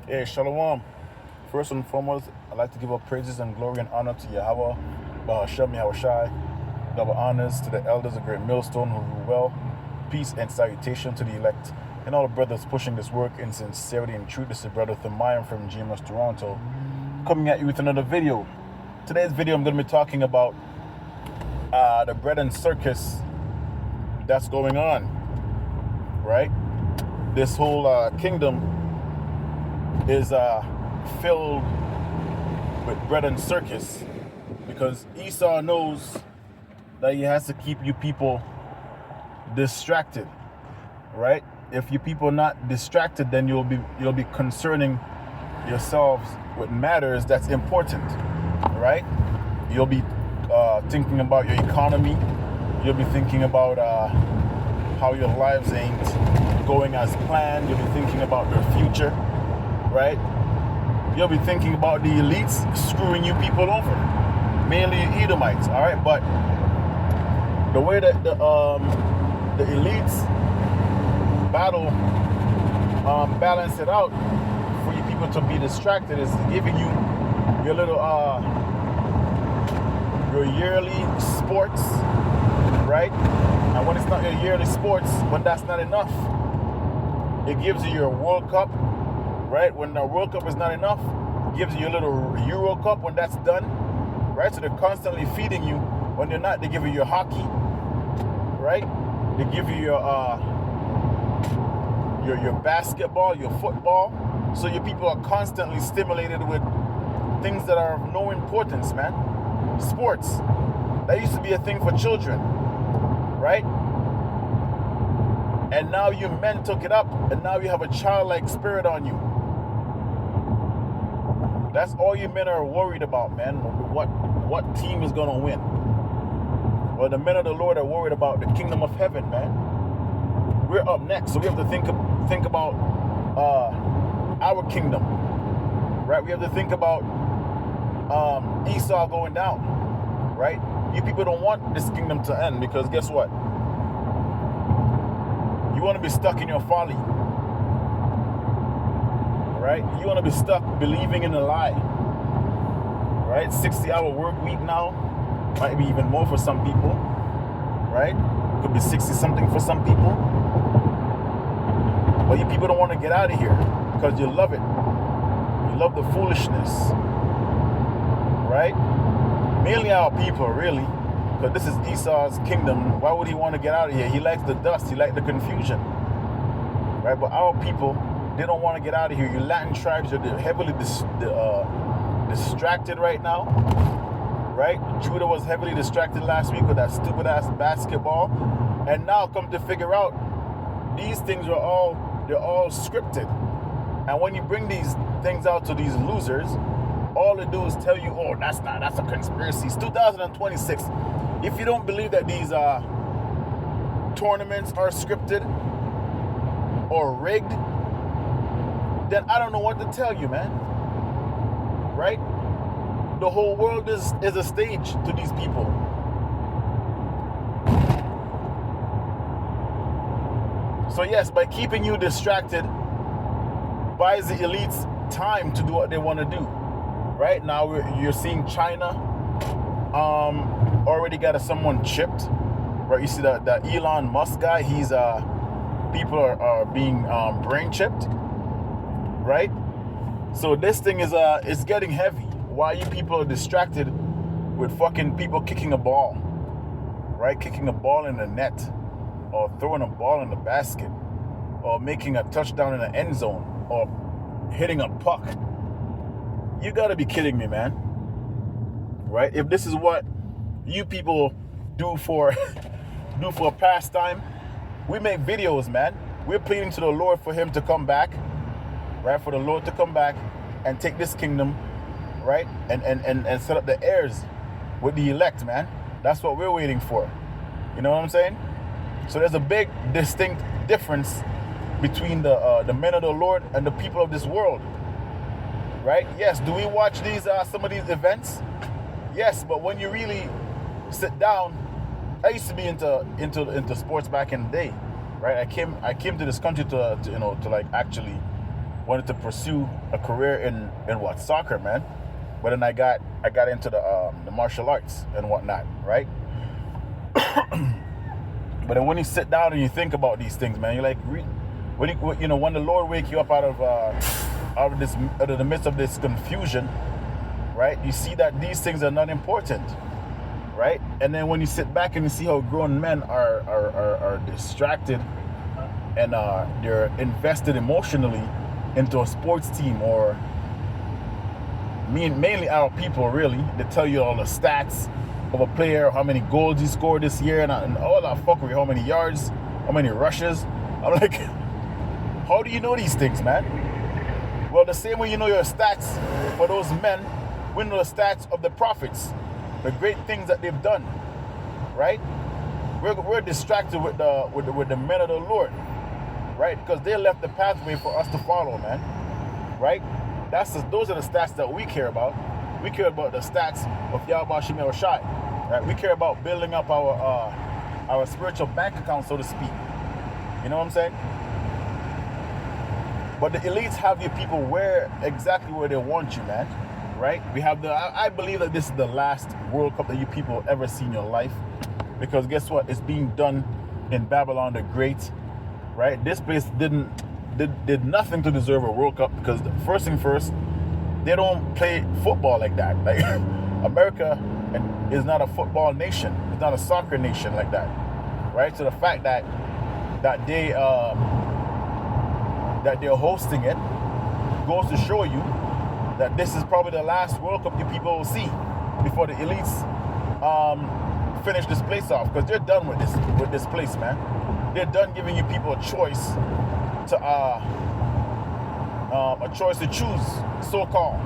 Hey, Shalom. First and foremost, I'd like to give up praises and glory and honor to Yahweh, Bahashem Yahushai. Double honors to the elders of Great Millstone who rule well. Peace and salutation to the elect and all the brothers pushing this work in sincerity and truth. This is Brother Thamayim from GMS Toronto, coming at you with another video. Today's video, I'm going to be talking about the bread and circus that's going on, right? This whole kingdom is filled with bread and circus because Esau knows that he has to keep you people distracted, right? If you people not distracted, then you'll be concerning yourselves with matters that's important, right? You'll be thinking about your economy. You'll be thinking about how your lives ain't going as planned. You'll be thinking about your future, right? You'll be thinking about the elites screwing you people over, mainly Edomites, all right? But the way that the elites balance it out for you people to be distracted is giving you your little your yearly sports, right? And when it's not your yearly sports, when that's not enough, it gives you your World Cup, right? When the World Cup is not enough, it gives you your little Euro Cup when that's done, right? So they're constantly feeding you. When they're not, they give you your hockey, right? They give you your basketball, your football. So your people are constantly stimulated with things that are of no importance, man. Sports. That used to be a thing for children, right? And now you men took it up, and now you have a childlike spirit on you. That's all you men are worried about, man. What team is gonna win? Well, the men of the Lord are worried about the kingdom of heaven, man. We're up next, so we have to think about our kingdom, right? We have to think about Esau going down, right? You people don't want this kingdom to end because guess what? You want to be stuck in your folly, right? You want to be stuck believing in a lie, right? 60-hour work week now, might be even more for some people, right? Could be 60-something for some people. But you people don't want to get out of here because you love it. You love the foolishness, right? Mainly our people, really, because this is Esau's kingdom. Why would he want to get out of here? He likes the dust. He likes the confusion, right? But our people, they don't want to get out of here. You Latin tribes are heavily distracted right now, right? Judah was heavily distracted last week with that stupid-ass basketball. And now come to figure out, these things they're all scripted. And when you bring these things out to these losers, all they do is tell you, oh, that's a conspiracy. It's 2026. If you don't believe that these tournaments are scripted or rigged, then I don't know what to tell you, man. Right? The whole world is a stage to these people. So yes, by keeping you distracted, buys the elites time to do what they want to do. Right now, you're seeing China already got someone chipped. Right, you see that Elon Musk guy. He's people are being brain chipped. Right, so this thing is it's getting heavy. Why you people are distracted with fucking people kicking a ball, right? Kicking a ball in the net, or throwing a ball in the basket, or making a touchdown in the end zone, or hitting a puck. You gotta be kidding me, man. Right? If this is what you people do for a pastime, we make videos, man. We're pleading to the Lord for him to come back, right? For the Lord to come back and take this kingdom, right? And set up the heirs with the elect, man. That's what we're waiting for. You know what I'm saying? So there's a big distinct difference between the men of the Lord and the people of this world. Right? Yes. Do we watch these some of these events? Yes, but when you really sit down, I used to be into sports back in the day, right? I came to this country to like actually wanted to pursue a career in what, soccer, man. But then I got into the martial arts and whatnot, right? But then when you sit down and you think about these things, man, you're like, when the Lord wake you up out of the midst of this confusion, right? You see that these things are not important, right? And then when you sit back and you see how grown men are distracted and they're invested emotionally into a sports team, or mainly our people, really, they tell you all the stats of a player, how many goals he scored this year, and all that fuckery, how many yards, how many rushes. I'm like, how do you know these things, man? Well, the same way you know your stats for those men, we know the stats of the prophets, the great things that they've done, right? We're distracted with the men of the Lord, right? Because they left the pathway for us to follow, man, right? Those are the stats that we care about. We care about the stats of Yahweh Shem Shai, right? We care about building up our spiritual bank account, so to speak. You know what I'm saying? But the elites have your people exactly where they want you, man. Right? We have I believe that this is the last World Cup that you people will ever see in your life. Because guess what? It's being done in Babylon the Great. Right? This place did nothing to deserve a World Cup, because first thing first, they don't play football like that. Like America is not a football nation. It's not a soccer nation like that. Right? So the fact that they're hosting it goes to show you that this is probably the last World Cup you people will see before the elites finish this place off, because they're done with this place, man. They're done giving you people a choice to choose, so-called,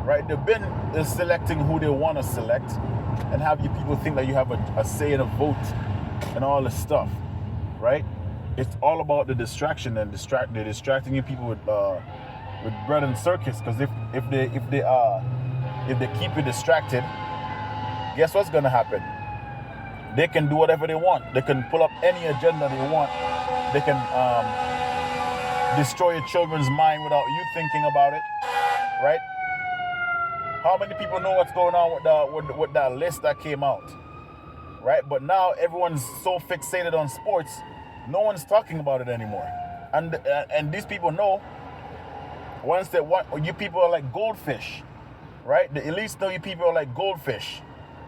right? They've been selecting who they want to select and have you people think that you have a say in a vote and all this stuff, right? It's all about the distraction, and they're distracting you people with bread and circus, because if they keep you distracted, guess what's gonna happen? They can do whatever they want. They can pull up any agenda they want. They can destroy your children's mind without you thinking about it, right? How many people know what's going on with that list that came out, right? But now everyone's so fixated on sports, no one's talking about it anymore, and these people know. Once they want, you people are like goldfish, right? The elites know you people are like goldfish.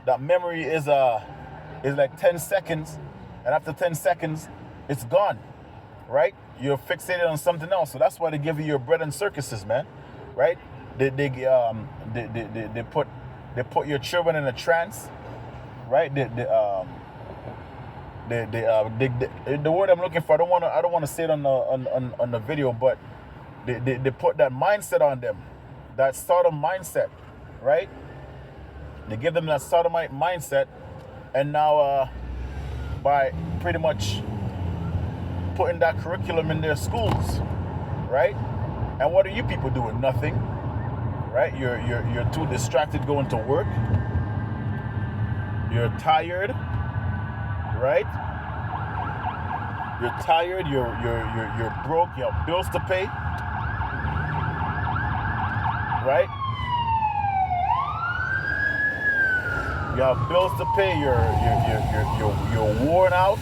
That memory is like 10 seconds, and after 10 seconds, it's gone, right? You're fixated on something else, so that's why they give you your bread and circuses, man, right? They put your children in a trance, right? The word I'm looking for, I don't want to say it on the video, but they put that mindset on them, that Sodom mindset, right? They give them that Sodomite mindset, and now by pretty much putting that curriculum in their schools, right? And what are you people doing? Nothing, right? You're too distracted going to work. You're tired, right? You're tired. You're broke. You have bills to pay, right? You have bills to pay. You're worn out,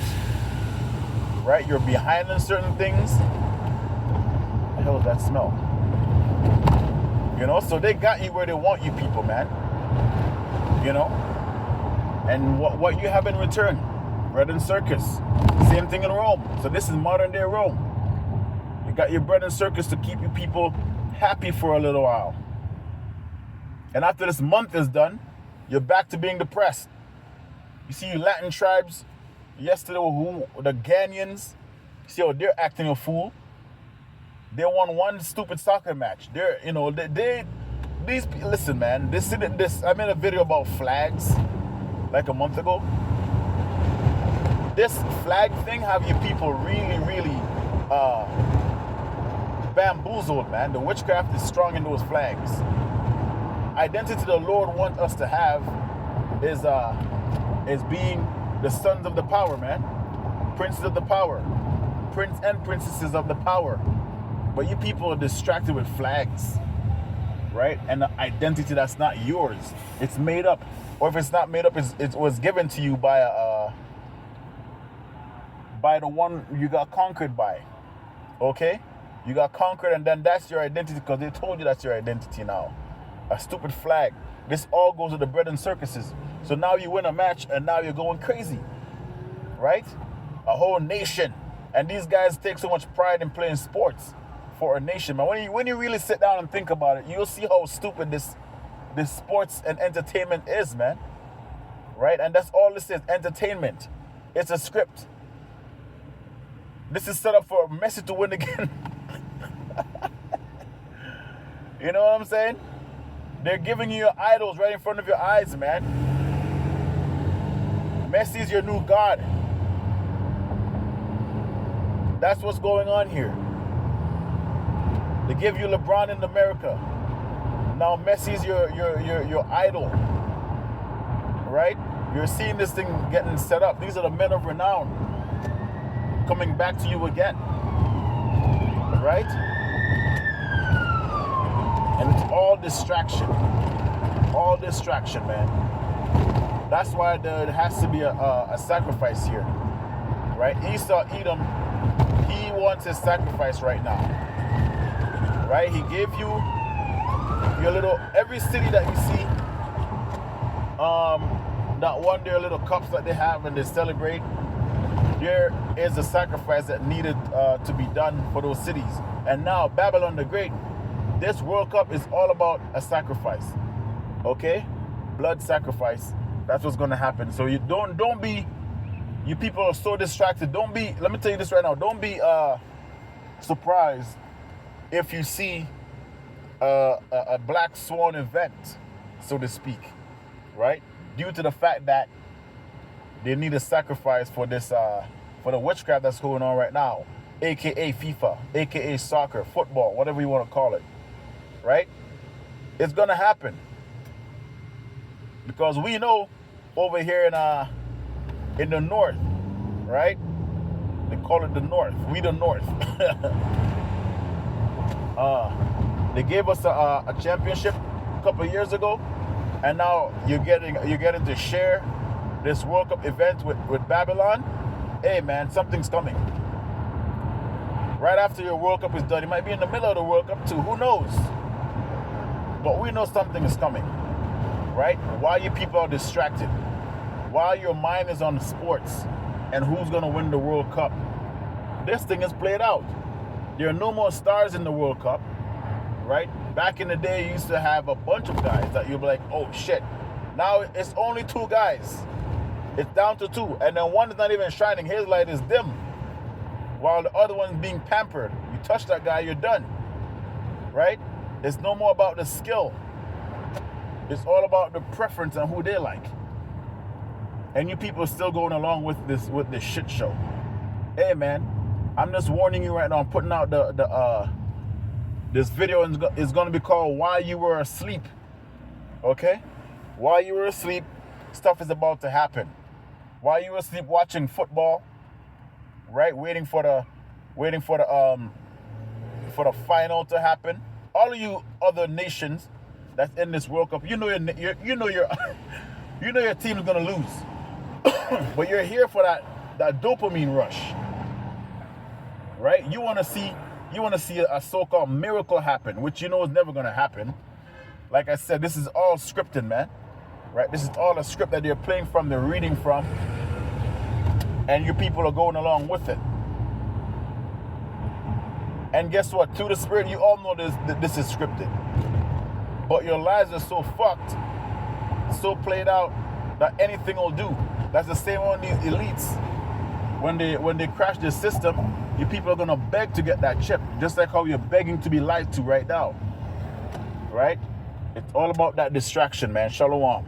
right? You're behind on certain things. What the hell is that smell? You know, so they got you where they want you people, man. You know, and what you have in return? Bread and circus. Same thing in Rome. So this is modern day Rome. You got your bread and circus to keep you people happy for a little while. And after this month is done, you're back to being depressed. You see, you Latin tribes yesterday, the Ghanaians, you see how they're acting a fool. They won one stupid soccer match. Listen, man. I made a video about flags like a month ago. This flag thing have you people really, really bamboozled, man. The witchcraft is strong in those flags. Identity the Lord wants us to have is being the sons of the power, man. Princes of the power. Prince and princesses of the power. But you people are distracted with flags, right? And the identity that's not yours. It's made up. Or if it's not made up, it was given to you by the one you got conquered by. Okay? You got conquered, and then that's your identity because they told you that's your identity now. A stupid flag. This all goes to the bread and circuses. So now you win a match, and now you're going crazy. Right? A whole nation. And these guys take so much pride in playing sports for a nation. But when you really sit down and think about it, you'll see how stupid this sports and entertainment is, man. Right? And that's all this is, entertainment. It's a script. This is set up for Messi to win again. You know what I'm saying? They're giving you your idols right in front of your eyes, man. Messi's your new god. That's what's going on here. They give you LeBron in America. Now Messi's your idol. Right? You're seeing this thing getting set up. These are the men of renown coming back to you again. Right? And it's all distraction. All distraction, man. That's why there has to be a sacrifice here. Right? Esau, Edom, he wants his sacrifice right now. Right? He gave you your little, every city that you see, that one their little cups that they have and they celebrate, there is a sacrifice that needed to be done for those cities. And now Babylon the Great, this World Cup is all about a sacrifice. Okay? Blood sacrifice. That's what's gonna happen. So you don't be, you people are so distracted. Don't be, let me tell you this right now, don't be surprised if you see a black swan event, so to speak, right? Due to the fact that they need a sacrifice for this, for the witchcraft that's going on right now, aka FIFA, aka soccer, football, whatever you want to call it, right? It's gonna happen because we know over here in the north, right? They call it the north. We the north. They gave us a championship a couple of years ago, and now you're getting to share this World Cup event with Babylon. Hey man, something's coming. Right after your World Cup is done, you might be in the middle of the World Cup too. Who knows? But we know something is coming, right? While you people are distracted, while your mind is on sports and who's gonna win the World Cup, this thing is played out. There are no more stars in the World Cup, right? Back in the day, you used to have a bunch of guys that you'd be like, oh shit. Now it's only 2 guys. It's down to 2. And then one is not even shining. His light is dim. While the other one's being pampered. You touch that guy, you're done. Right? It's no more about the skill. It's all about the preference and who they like. And you people are still going along with this shit show. Hey man, I'm just warning you right now. I'm putting out this video is going to be called Why You Were Asleep. Okay? While you were asleep, stuff is about to happen. While you were asleep watching football, right? Waiting for the final to happen. All of you other nations that's in this World Cup, you know your team is gonna lose, but you're here for that dopamine rush, right? You want to see a so-called miracle happen, which you know is never gonna happen. Like I said, this is all scripted, man. Right? This is all a script that they're playing from, they're reading from, and you people are going along with it. And guess what? To the spirit, you all know this is scripted. But your lives are so fucked, so played out, that anything will do. That's the same on these elites. When they crash the system, you people are gonna beg to get that chip, just like how you're begging to be lied to right now. Right? It's all about that distraction, man. Shalom.